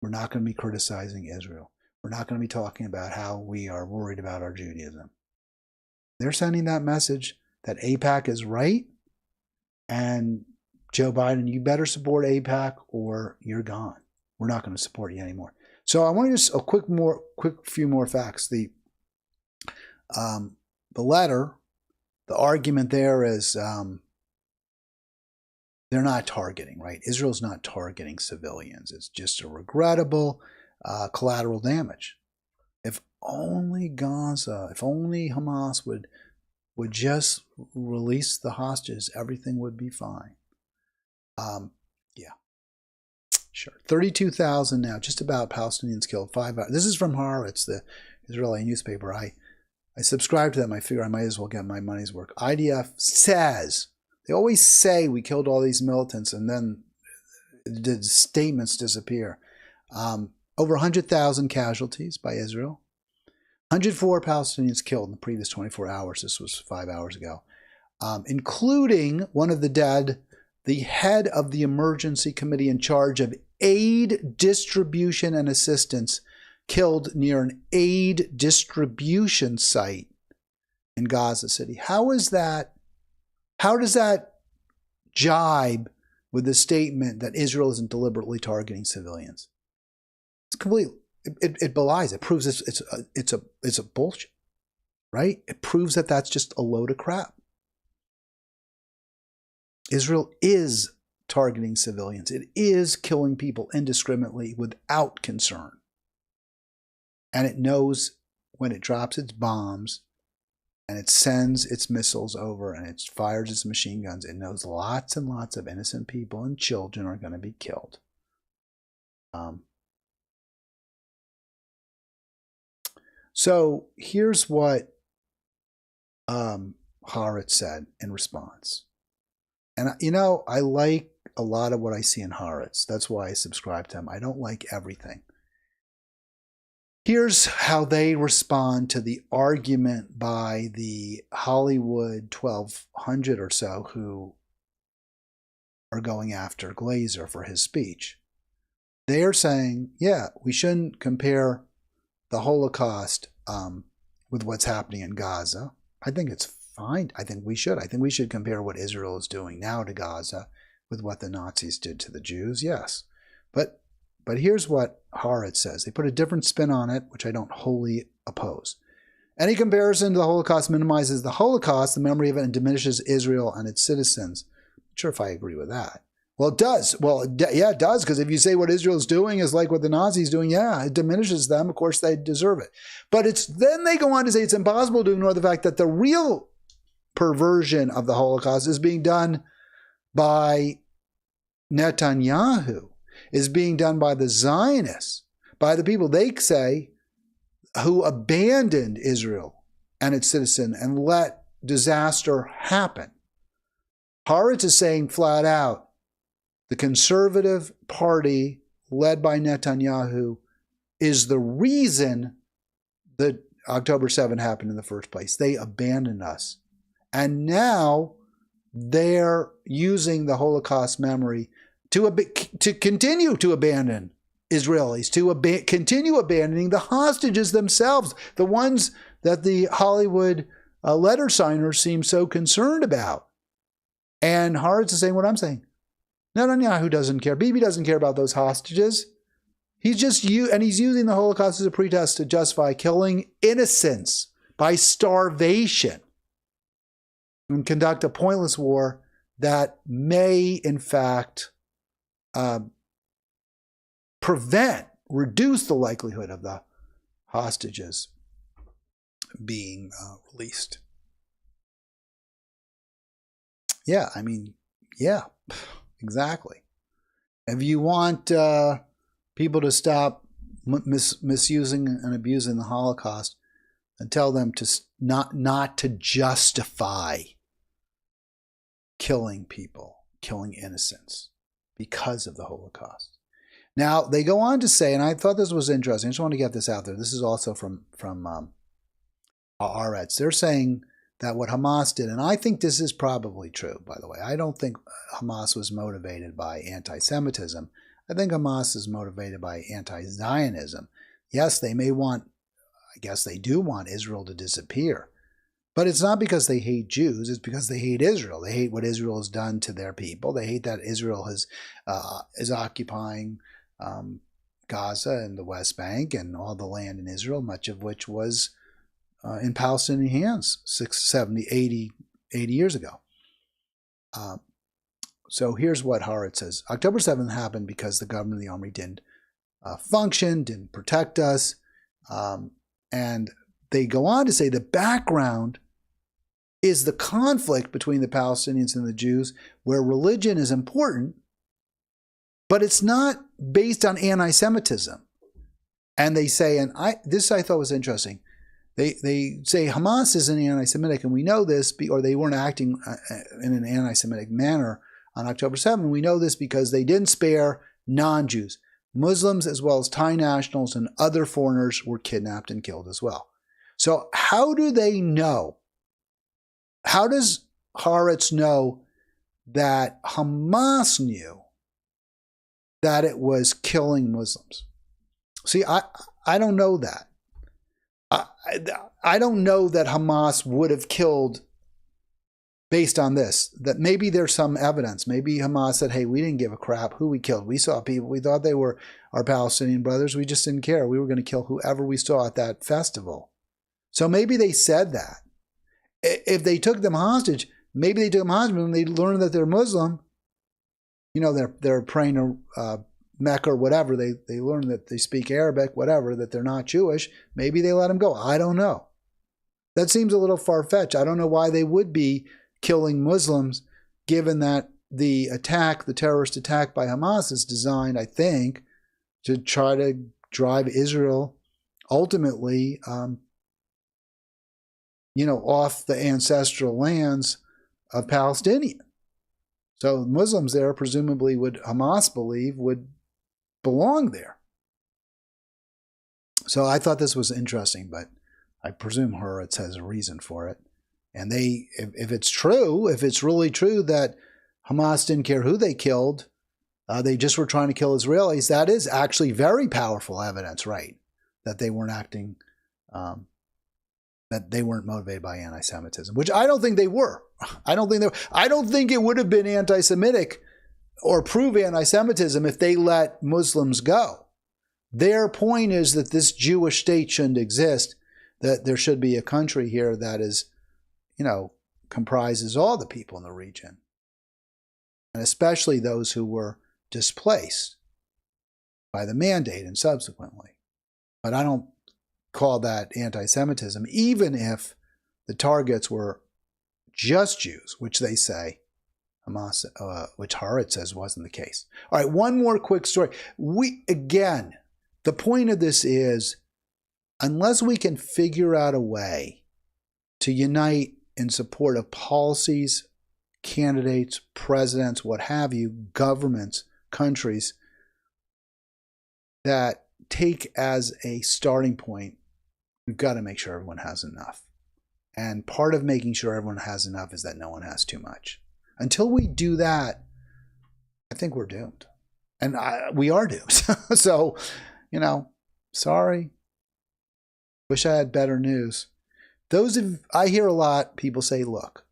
We're not going to be criticizing Israel. We're not going to be talking about how we are worried about our Judaism. They're sending that message that AIPAC is right, and Joe Biden, you better support AIPAC or you're gone. We're not going to support you anymore. So I want to just a quick few more facts. The letter, the argument there is they're not targeting, right? Israel's not targeting civilians. It's just a regrettable collateral damage. If only Gaza, if only Hamas would just release the hostages, everything would be fine. Yeah, sure. 32,000 now, just about Palestinians killed. 5 hours. This is from Haaretz, the Israeli newspaper. I subscribe to them. I figure I might as well get my money's worth. IDF says, they always say we killed all these militants and then the statements disappear. Over 100,000 casualties by Israel. 104 Palestinians killed in the previous 24 hours. This was 5 hours ago. Including one of the dead, the head of the emergency committee in charge of aid distribution and assistance, killed near an aid distribution site in Gaza City. How is that? How does that jibe with the statement that Israel isn't deliberately targeting civilians? It's completely. It belies. It proves it's a bullshit, right? It proves that that's just a load of crap. Israel is targeting civilians. It is killing people indiscriminately without concern. And it knows when it drops its bombs and it sends its missiles over and it fires its machine guns. It knows lots and lots of innocent people and children are going to be killed. So here's what Haaretz said in response. And, you know, I like a lot of what I see in Haaretz. That's why I subscribe to him. I don't like everything. Here's how they respond to the argument by the Hollywood 1,200 or so who are going after Glazer for his speech. They are saying, yeah, we shouldn't compare the Holocaust with what's happening in Gaza. I think it's fine. I think we should. I think we should compare what Israel is doing now to Gaza with what the Nazis did to the Jews. Yes. But here's what Haaretz says. They put a different spin on it, which I don't wholly oppose. Any comparison to the Holocaust minimizes the Holocaust, the memory of it, and diminishes Israel and its citizens. I'm not sure if I agree with that. Well, it does. Well, yeah, it does, because if you say what Israel's doing is like what the Nazis doing, yeah, it diminishes them. Of course, they deserve it. But then they go on to say it's impossible to ignore the fact that the real perversion of the Holocaust is being done by Netanyahu, is being done by the Zionists, by the people they say who abandoned Israel and its citizen and let disaster happen. Haaretz is saying flat out, the conservative party led by Netanyahu is the reason that October 7 happened in the first place. They abandoned us. And now they're using the Holocaust memory to continue to abandon Israelis, to continue abandoning the hostages themselves, the ones that the Hollywood letter signers seem so concerned about. And Haaretz is saying what I'm saying. Netanyahu doesn't care. Bibi doesn't care about those hostages. He's using the Holocaust as a pretext to justify killing innocents by starvation and conduct a pointless war that may, in fact, reduce the likelihood of the hostages being released. Yeah, I mean, yeah, exactly. If you want people to stop misusing and abusing the Holocaust, and tell them to not to justify killing people, killing innocents because of the Holocaust. Now, they go on to say, and I thought this was interesting, I just want to get this out there. This is also from Haaretz. They're saying that what Hamas did, and I think this is probably true, by the way. I don't think Hamas was motivated by anti-Semitism. I think Hamas is motivated by anti-Zionism. Yes, they may want, I guess they do want Israel to disappear. But it's not because they hate Jews, it's because they hate Israel. They hate what Israel has done to their people. They hate that Israel is occupying Gaza and the West Bank and all the land in Israel, much of which was in Palestinian hands 70, 80 years ago. So here's what Haaretz says. October 7th happened because the government of the army didn't function, didn't protect us. And they go on to say the background is the conflict between the Palestinians and the Jews, where religion is important, but it's not based on anti-Semitism. And they say, and this I thought was interesting, they say Hamas isn't anti-Semitic, and we know this, or they weren't acting in an anti-Semitic manner on October 7th. We know this because they didn't spare non-Jews. Muslims as well as Thai nationals and other foreigners were kidnapped and killed as well. So how do they know? How does Haaretz know that Hamas knew that it was killing Muslims? See, I don't know that. I don't know that Hamas would have killed based on this, that maybe there's some evidence. Maybe Hamas said, hey, we didn't give a crap who we killed. We saw people. We thought they were our Palestinian brothers. We just didn't care. We were going to kill whoever we saw at that festival. So maybe they said that. If they took them hostage, maybe they took them hostage when they learned that they're Muslim. You know, they're praying to Mecca or whatever. They learn that they speak Arabic, whatever, that they're not Jewish. Maybe they let them go. I don't know. That seems a little far-fetched. I don't know why they would be killing Muslims, given that the terrorist attack by Hamas is designed, I think, to try to drive Israel ultimately, off the ancestral lands of Palestinians. So Muslims there presumably Hamas believe, would belong there. So I thought this was interesting, but I presume Haaretz has a reason for it. And if it's true, if it's really true that Hamas didn't care who they killed, they just were trying to kill Israelis, that is actually very powerful evidence, right? That they weren't acting, that they weren't motivated by anti-Semitism, which I don't think they were. I don't think it would have been anti-Semitic or prove anti-Semitism if they let Muslims go. Their point is that this Jewish state shouldn't exist, that there should be a country here that is, comprises all the people in the region, and especially those who were displaced by the mandate and subsequently. But I don't call that anti-Semitism, even if the targets were just Jews, which they say, Hamas, which Haaretz says wasn't the case. All right, one more quick story. The point of this is, unless we can figure out a way to unite in support of policies, candidates, presidents, what have you, governments, countries that take as a starting point, we've got to make sure everyone has enough. And part of making sure everyone has enough is that no one has too much. Until we do that, I think we're doomed. And we are doomed. So, sorry. Wish I had better news. I hear a lot, people say, look,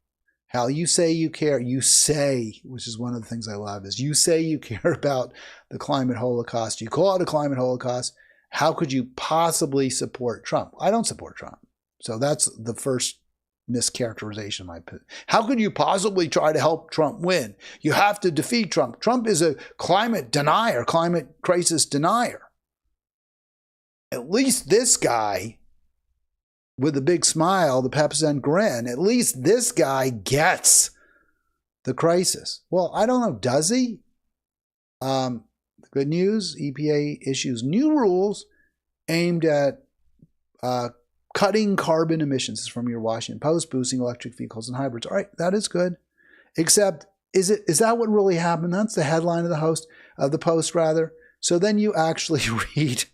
Hal, you say you care. You say, which is one of the things I love, is you say you care about the climate holocaust. You call it a climate holocaust. How could you possibly support Trump? I don't support Trump. So that's the first mischaracterization of my position. How could you possibly try to help Trump win? You have to defeat Trump. Trump is a climate denier, climate crisis denier. At least this guy, with a big smile, the Pepsi grin, at least this guy gets the crisis. Well, I don't know, does he? Good news, EPA issues new rules aimed at cutting carbon emissions. This is from your Washington Post, boosting electric vehicles and hybrids. All right, that is good. Except, is that what really happened? That's the headline of the Post. So then you actually read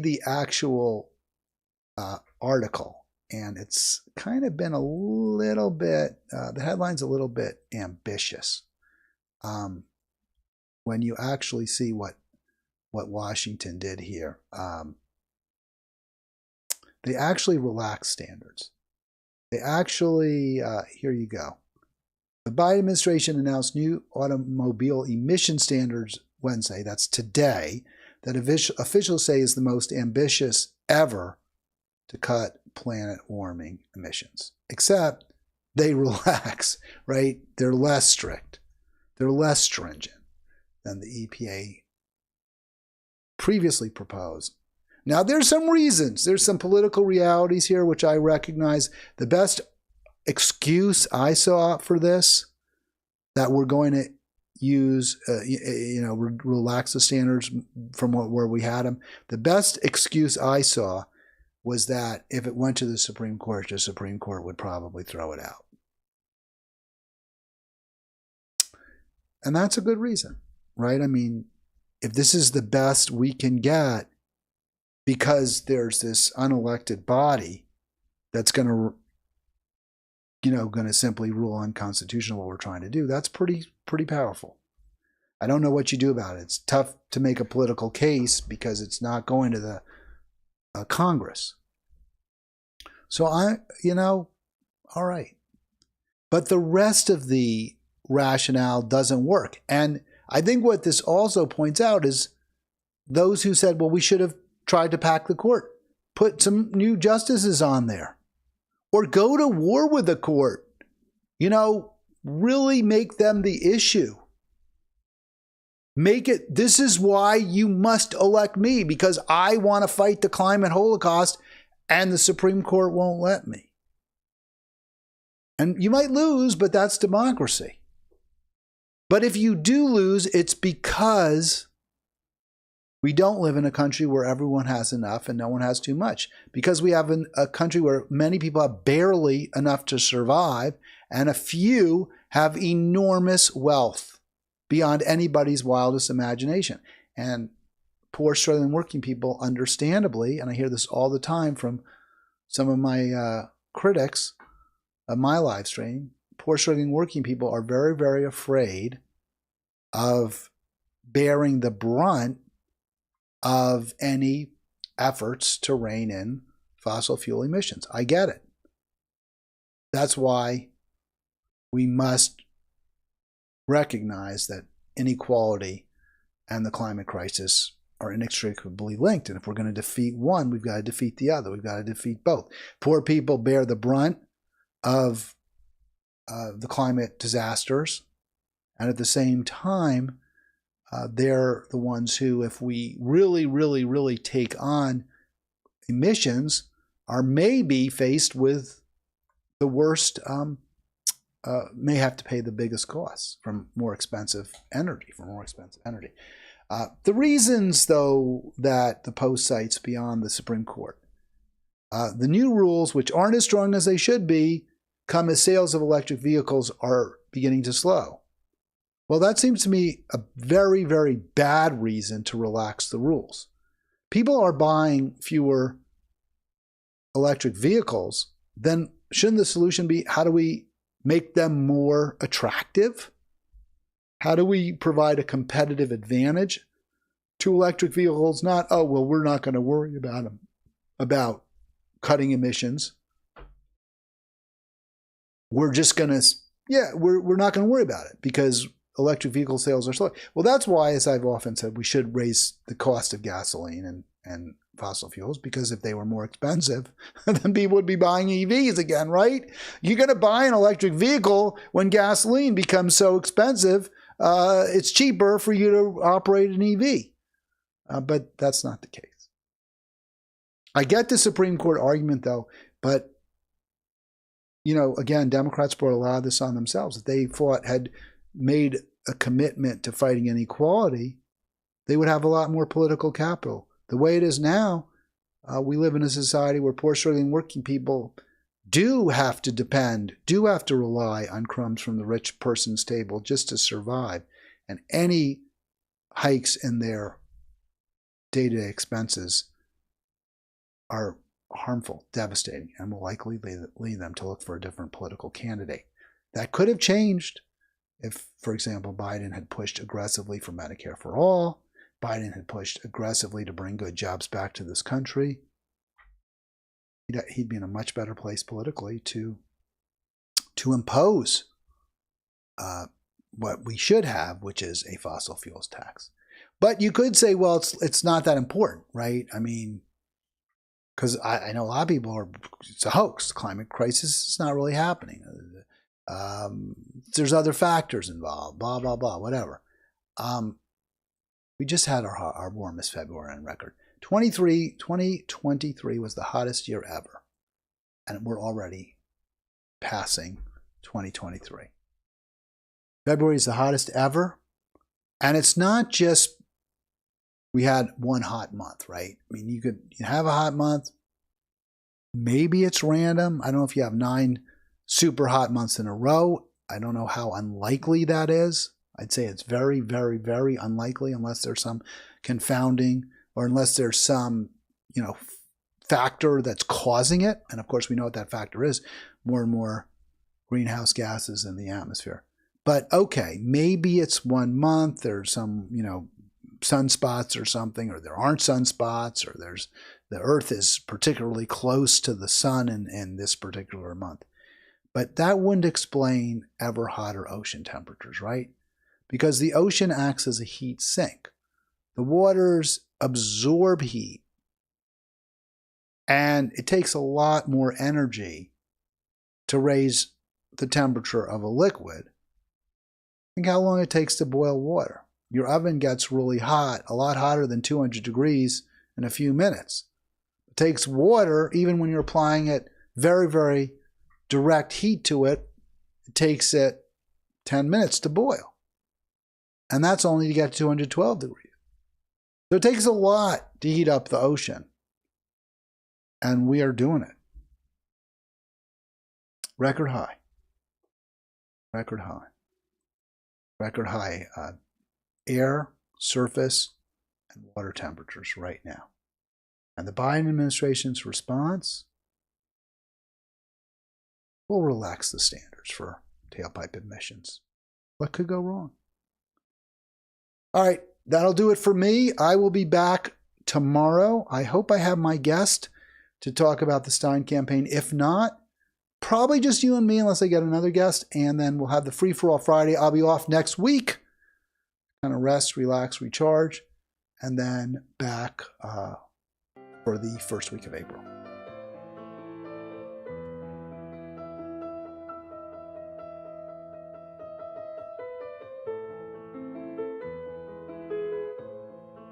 the actual article, and it's kind of been a little bit, the headline's a little bit ambitious when you actually see what Washington did here. They actually relaxed standards. They actually, here you go. The Biden administration announced new automobile emission standards Wednesday, that's today, that officials say is the most ambitious ever to cut planet warming emissions. Except they relax, right? They're less strict. They're less stringent than the EPA previously proposed. Now, there's some reasons. There's some political realities here, which I recognize. The best excuse I saw for this, that we're going to use, relax the standards from where we had them. The best excuse I saw was that if it went to the Supreme Court, the Supreme Court would probably throw it out. And that's a good reason, right? I mean, if this is the best we can get because there's this unelected body that's going to simply rule unconstitutional what we're trying to do, that's pretty powerful. I don't know what you do about it. It's tough to make a political case because it's not going to the Congress. So all right. But the rest of the rationale doesn't work. And I think what this also points out is those who said, well, we should have tried to pack the court, put some new justices on there, or go to war with the court, really make them the issue. Make it, this is why you must elect me, because I want to fight the climate holocaust and the Supreme Court won't let me. And you might lose, but that's democracy. But if you do lose, it's because we don't live in a country where everyone has enough and no one has too much. Because we have a country where many people have barely enough to survive and a few have enormous wealth beyond anybody's wildest imagination. And poor struggling working people, understandably, and I hear this all the time from some of my critics of my live stream, poor struggling working people are very, very afraid of bearing the brunt of any efforts to rein in fossil fuel emissions. I get it. That's why we must recognize that inequality and the climate crisis are inextricably linked. And if we're going to defeat one, we've got to defeat the other. We've got to defeat both. Poor people bear the brunt of the climate disasters. And at the same time, they're the ones who, if we really, really, really take on emissions, are maybe faced with the worst, may have to pay the biggest costs from more expensive energy, The reasons, though, that the Post cites beyond the Supreme Court. The new rules, which aren't as strong as they should be, come as sales of electric vehicles are beginning to slow. Well, that seems to me a very, very bad reason to relax the rules. People are buying fewer electric vehicles, then shouldn't the solution be, how do we make them more attractive? How do we provide a competitive advantage to electric vehicles? Not, oh, well, we're not going to worry about them, about cutting emissions. We're just going to, we're not going to worry about it because electric vehicle sales are slow. Well, that's why, as I've often said, we should raise the cost of gasoline and fossil fuels, because if they were more expensive, then people would be buying EVs again, right? You're going to buy an electric vehicle when gasoline becomes so expensive, it's cheaper for you to operate an EV. But that's not the case. I get the Supreme Court argument, though, but, again, Democrats brought a lot of this on themselves. If they had made a commitment to fighting inequality, they would have a lot more political capital. The way it is now, we live in a society where poor struggling working people do have to rely on crumbs from the rich person's table just to survive. And any hikes in their day-to-day expenses are harmful, devastating, and will likely lead them to look for a different political candidate. That could have changed if, for example, Biden had pushed aggressively for Medicare for all, Biden had pushed aggressively to bring good jobs back to this country. He'd be in a much better place politically to impose what we should have, which is a fossil fuels tax. But you could say, well, it's not that important, right? I mean, because I know a lot of people it's a hoax. The climate crisis is not really happening. There's other factors involved, blah, blah, blah, whatever. We just had our warmest February on record. 2023 was the hottest year ever. And we're already passing 2023. February is the hottest ever. And it's not just we had one hot month, right? I mean, you have a hot month. Maybe it's random. I don't know if you have 9 super hot months in a row. I don't know how unlikely that is. I'd say it's very, very, very unlikely unless there's some confounding or unless there's some, factor that's causing it. And of course, we know what that factor is. More and more greenhouse gases in the atmosphere. But okay, maybe it's 1 month. There's some, sunspots or something, or there aren't sunspots, or the Earth is particularly close to the sun in this particular month. But that wouldn't explain ever hotter ocean temperatures, right? Because the ocean acts as a heat sink. The waters absorb heat, and it takes a lot more energy to raise the temperature of a liquid. Think how long it takes to boil water. your oven gets really hot, a lot hotter than 200 degrees in a few minutes. It takes water, even when you're applying it very, very direct heat to it, it takes it 10 minutes to boil. And that's only to get to 212 degrees. So it takes a lot to heat up the ocean. And we are doing it. Record high. Record high. Record high air, surface, and water temperatures right now. And the Biden administration's response will relax the standards for tailpipe emissions. What could go wrong? All right, that'll do it for me. I will be back tomorrow. I hope I have my guest to talk about the Stein campaign. If not, probably just you and me unless I get another guest. And then we'll have the Free For All Friday. I'll be off next week. Kind of rest, relax, recharge. And then back for the first week of April.